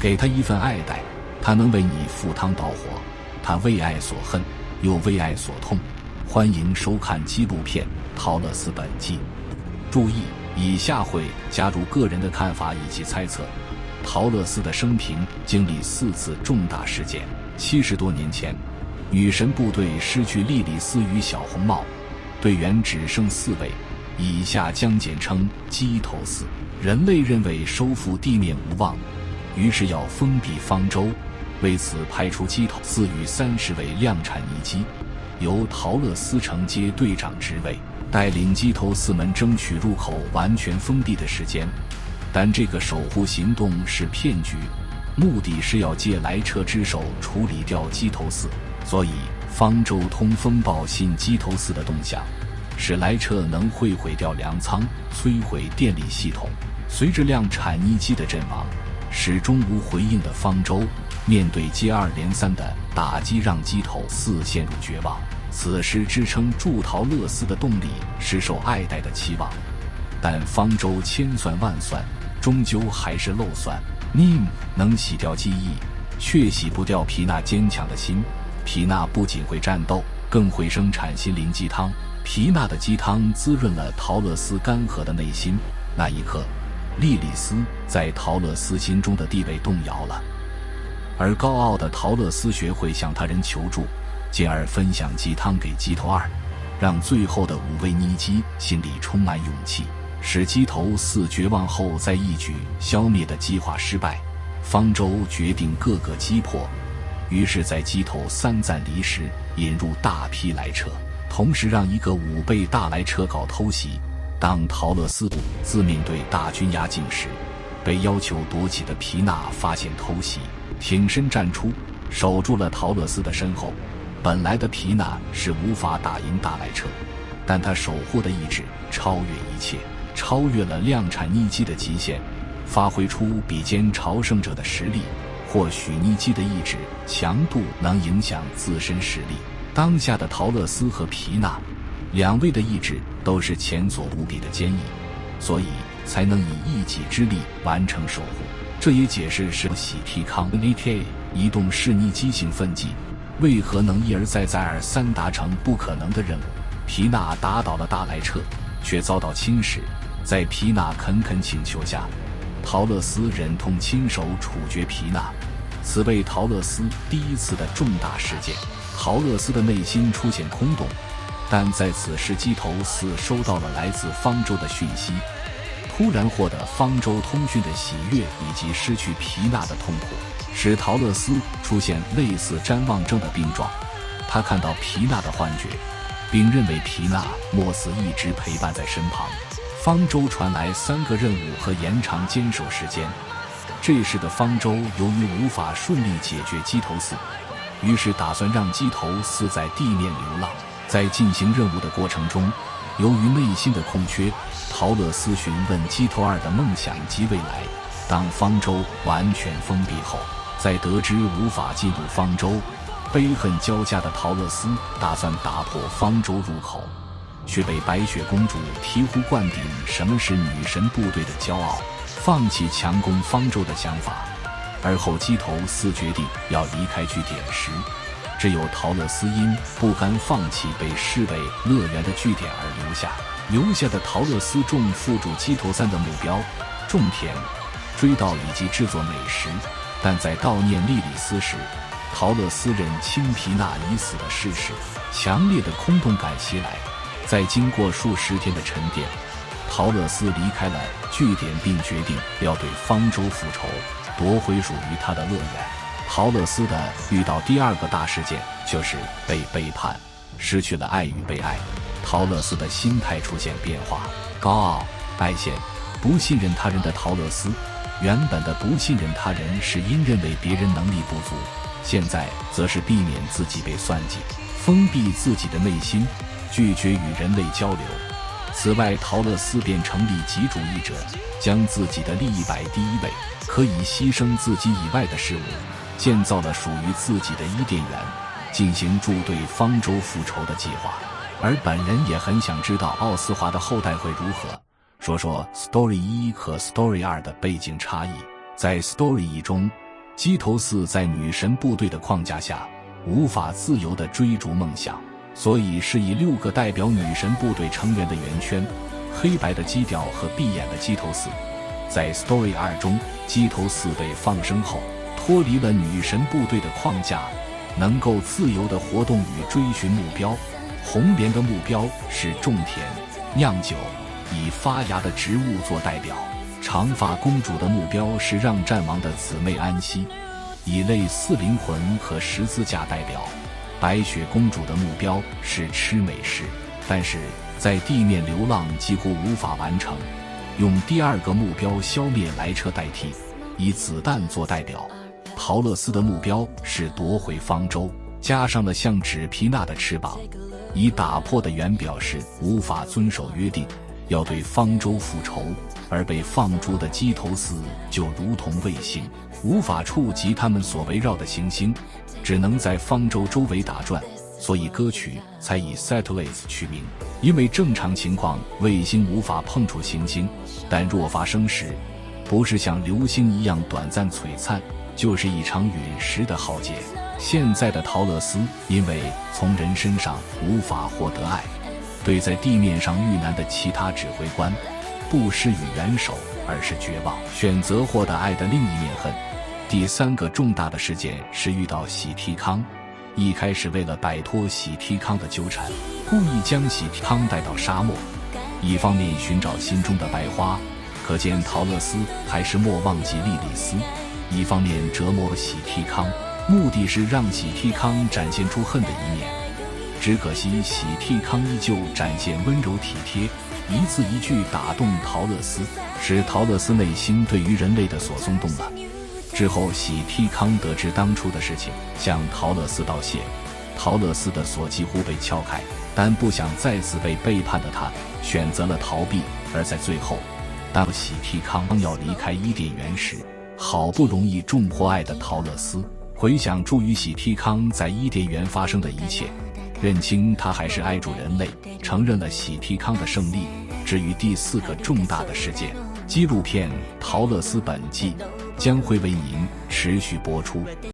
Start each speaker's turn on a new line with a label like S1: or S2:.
S1: 给他一份爱戴，他能为你赴汤蹈火，他为爱所恨，又为爱所痛。欢迎收看纪录片《陶乐斯本纪》。注意，以下会加入个人的看法以及猜测。陶乐斯的生平经历4次重大事件。70多年前，女神部队失去莉莉丝与小红帽，队员只剩4位，以下将简称鸡头四。人类认为收复地面无望，于是要封闭方舟，为此派出鸡头四与30位量产尼基，由陶乐斯承接队长职位，带领鸡头四们争取入口完全封闭的时间。但这个守护行动是骗局，目的是要借莱彻之手处理掉鸡头四，所以方舟通风报信鸡头四的动向，使莱彻能会毁掉粮仓，摧毁电力系统。随着量产尼基的阵亡，始终无回应的方舟面对接二连三的打击，让鸡头四陷入绝望。此时支撑住陶乐斯的动力是受爱戴的期望，但方舟千算万算，终究还是漏算。Nim 能洗掉记忆，却洗不掉皮娜坚强的心。皮娜不仅会战斗，更会生产心灵鸡汤。皮娜的鸡汤滋润了陶乐斯干涸的内心。那一刻，莉莉丝在陶乐斯心中的地位动摇了，而高傲的陶乐斯学会向他人求助，进而分享鸡汤给鸡头二，让最后的5位尼基心里充满勇气。使鸡头四绝望后再一举消灭的计划失败，方舟决定各个击破。于是在鸡头3暂离时引入大批莱彻，同时让一个5倍大莱彻搞偷袭。当陶乐斯自面对大军压境时，被要求夺旗的皮娜发现偷袭，挺身站出，守住了陶乐斯的身后。本来的皮娜是无法打赢大莱彻，但他守护的意志超越一切，超越了量产尼基的极限，发挥出比肩朝圣者的实力。或许尼基的意志强度能影响自身实力。当下的陶乐斯和皮娜2位的意志都是前所无比的坚毅，所以才能以一己之力完成守护。这也解释是喜提康 AK 移动式尼基兴奋剂为何能一而再再而三达成不可能的任务。皮娜打倒了大莱彻，却遭到侵蚀。在皮娜恳恳请求下，陶乐斯忍痛亲手处决皮娜，此为陶乐斯第1次的重大事件。陶乐斯的内心出现空洞，但在此时鸡头四收到了来自方舟的讯息，突然获得方舟通讯的喜悦以及失去皮娜的痛苦，使陶乐斯出现类似谵妄症的病状。他看到皮娜的幻觉，并认为皮娜莫斯一直陪伴在身旁。方舟传来3个任务和延长坚守时间。这时的方舟由于无法顺利解决鸡头四，于是打算让鸡头四在地面流浪。在进行任务的过程中，由于内心的空缺，陶乐斯询问鸡头二的梦想及未来。当方舟完全封闭后，在得知无法进入方舟，悲恨交加的陶乐斯打算打破方舟入口，却被白雪公主醍醐灌顶什么是女神部队的骄傲，放弃强攻方舟的想法。而后鸡头四决定要离开据点时，只有陶乐斯因不甘放弃被视为乐园的据点而留下的陶乐斯重附主鸡头三的目标：种田、追悼以及制作美食。但在悼念莉莉丝时，陶乐斯认清皮娜已死的事实，强烈的空洞感袭来。在经过数10天的沉淀，陶乐斯离开了据点，并决定要对方舟复仇，夺回属于他的乐园。陶乐斯的遇到第2个大事件就是被背叛，失去了爱与被爱。陶乐斯的心态出现变化，高傲、爱现、不信任他人的陶乐斯，原本的不信任他人是因认为别人能力不足，现在则是避免自己被算计，封闭自己的内心，拒绝与人类交流。此外，陶乐斯便成立己主义者，将自己的利益摆第1位，可以牺牲自己以外的事物，建造了属于自己的伊甸园，进行助对方舟复仇的计划。而本人也很想知道奥斯华的后代会如何。说说 Story 1和 Story 2的背景差异。在 Story 1中，基头四在女神部队的框架下，无法自由地追逐梦想，所以是以6个代表女神部队成员的圆圈，黑白的基调和闭眼的基头四。在 Story 2中，基头四被放生后，脱离了女神部队的框架，能够自由地活动与追寻目标。红莲的目标是种田、酿酒，以发芽的植物做代表。长发公主的目标是让战亡的姊妹安息，以类似灵魂和十字架代表。白雪公主的目标是吃美食，但是在地面流浪几乎无法完成，用第2个目标消灭来车代替，以子弹做代表。陶乐斯的目标是夺回方舟，加上了像纸皮那的翅膀，以打破的圆表示无法遵守约定，要对方舟复仇。而被放逐的基头四就如同卫星，无法触及他们所围绕的行星，只能在方舟周围打转，所以歌曲才以 Satellites 取名。因为正常情况卫星无法碰触行星，但若发生时，不是像流星一样短暂璀璨，就是一场陨石的浩劫。现在的陶乐斯因为从人身上无法获得爱，对在地面上遇难的其他指挥官不施予援手，而是绝望，选择获得爱的另一面恨。第3个重大的事件是遇到喜提康，一开始为了摆脱喜提康的纠缠，故意将喜提康带到沙漠，一方面寻找心中的白花，可见陶乐斯还是莫忘记莉莉丝，一方面折磨喜提康，目的是让喜提康展现出恨的一面。只可惜喜提康依旧展现温柔体贴，一字一句打动陶乐斯，使陶乐斯内心对于人类的所松动了。之后喜提康得知当初的事情，向陶乐斯道谢，陶乐斯的锁几乎被撬开，但不想再次被背叛的他选择了逃避。而在最后，当喜提康要离开伊甸园时，好不容易重获爱的陶乐斯回想助于喜提康在伊甸园发生的一切，认清他还是爱主人类，承认了喜提康的胜利。至于第4个重大的事件，纪录片《陶乐斯本纪》将会为您持续播出。